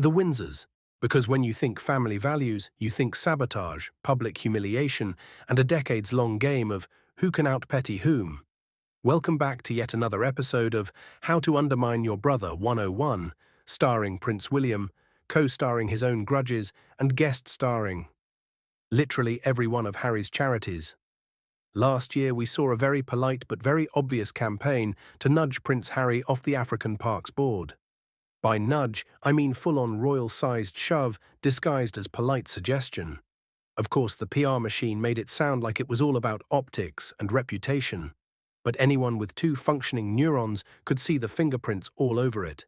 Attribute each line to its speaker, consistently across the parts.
Speaker 1: The Windsors, because when you think family values, you think sabotage, public humiliation, and a decades-long game of who can out-petty whom. Welcome back to yet another episode of How to Undermine Your Brother 101, starring Prince William, co-starring his own grudges, and guest-starring literally every one of Harry's charities. Last year we saw a very polite but very obvious campaign to nudge Prince Harry off the African Parks board. By nudge, I mean full-on royal-sized shove disguised as polite suggestion. Of course, the PR machine made it sound like it was all about optics and reputation, but anyone with two functioning neurons could see the fingerprints all over it.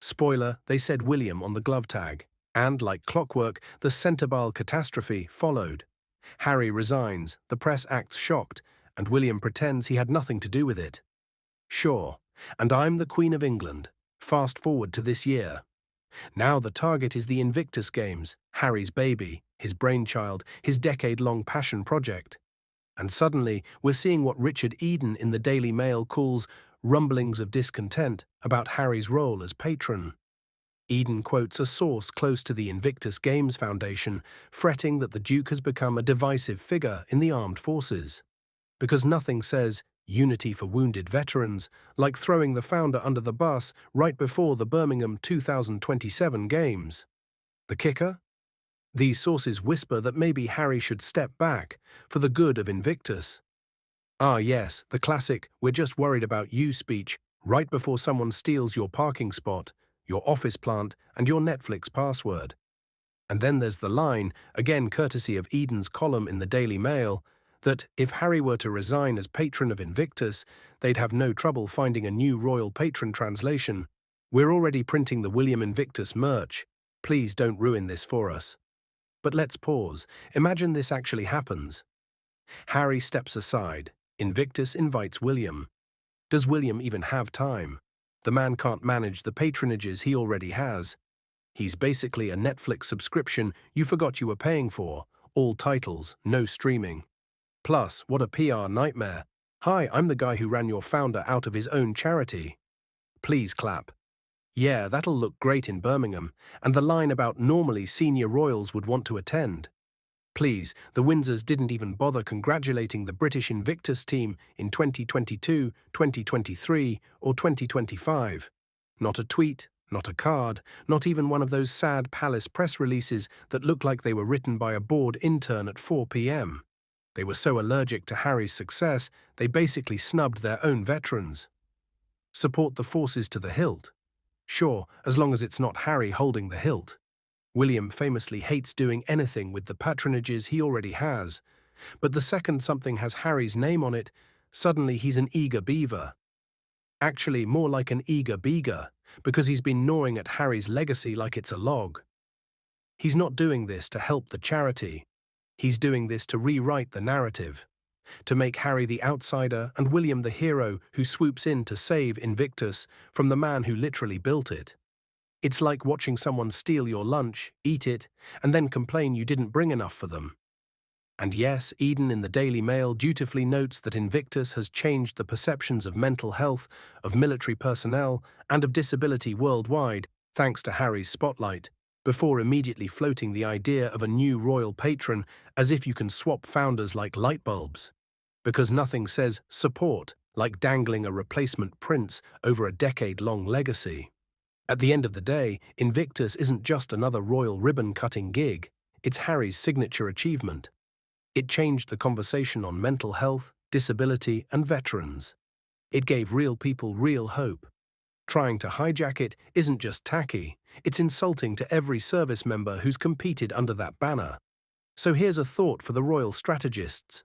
Speaker 1: Spoiler, they said William on the glove tag, and, like clockwork, the Centrebile catastrophe followed. Harry resigns, the press acts shocked, and William pretends he had nothing to do with it. Sure, and I'm the Queen of England. Fast forward to this year. Now the target is the Invictus Games, Harry's baby, his brainchild, his decade-long passion project. And suddenly, we're seeing what Richard Eden in the Daily Mail calls rumblings of discontent about Harry's role as patron. Eden quotes a source close to the Invictus Games Foundation, fretting that the Duke has become a divisive figure in the armed forces. Because nothing says unity for wounded veterans like throwing the founder under the bus right before the Birmingham 2027 Games. The kicker? These sources whisper that maybe Harry should step back for the good of Invictus. Ah yes, the classic "we're just worried about you" speech right before someone steals your parking spot, your office plant, and your Netflix password. And then there's the line, again courtesy of Eden's column in the Daily Mail, that if Harry were to resign as patron of Invictus, they'd have no trouble finding a new royal patron translation. We're already printing the William Invictus merch. Please don't ruin this for us. But let's pause. Imagine this actually happens. Harry steps aside. Invictus invites William. Does William even have time? The man can't manage the patronages he already has. He's basically a Netflix subscription you forgot you were paying for. All titles, no streaming. Plus, what a PR nightmare. Hi, I'm the guy who ran your founder out of his own charity. Please clap. Yeah, that'll look great in Birmingham, and the line about normally senior royals would want to attend. Please, the Windsors didn't even bother congratulating the British Invictus team in 2022, 2023, or 2025. Not a tweet, not a card, not even one of those sad palace press releases that looked like they were written by a bored intern at 4 p.m. They were so allergic to Harry's success, they basically snubbed their own veterans. Support the forces to the hilt. Sure, as long as it's not Harry holding the hilt. William famously hates doing anything with the patronages he already has, but the second something has Harry's name on it, suddenly he's an eager beaver. Actually, more like an eager beager, because he's been gnawing at Harry's legacy like it's a log. He's not doing this to help the charity. He's doing this to rewrite the narrative, to make Harry the outsider and William the hero who swoops in to save Invictus from the man who literally built it. It's like watching someone steal your lunch, eat it, and then complain you didn't bring enough for them. And yes, Eden in the Daily Mail dutifully notes that Invictus has changed the perceptions of mental health, of military personnel, and of disability worldwide, thanks to Harry's spotlight, before immediately floating the idea of a new royal patron as if you can swap founders like light bulbs. Because nothing says support like dangling a replacement prince over a decade-long legacy. At the end of the day, Invictus isn't just another royal ribbon-cutting gig, it's Harry's signature achievement. It changed the conversation on mental health, disability, and veterans. It gave real people real hope. Trying to hijack it isn't just tacky, it's insulting to every service member who's competed under that banner. So here's a thought for the royal strategists.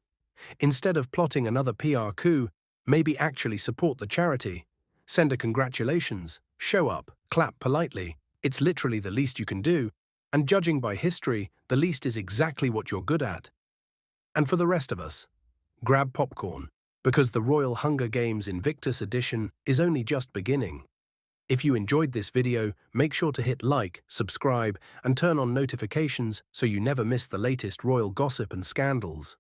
Speaker 1: Instead of plotting another PR coup, maybe actually support the charity. Send a congratulations, show up, clap politely. It's literally the least you can do, and judging by history, the least is exactly what you're good at. And for the rest of us, grab popcorn, because the Royal Hunger Games Invictus edition is only just beginning. If you enjoyed this video, make sure to hit like, subscribe, and turn on notifications so you never miss the latest royal gossip and scandals.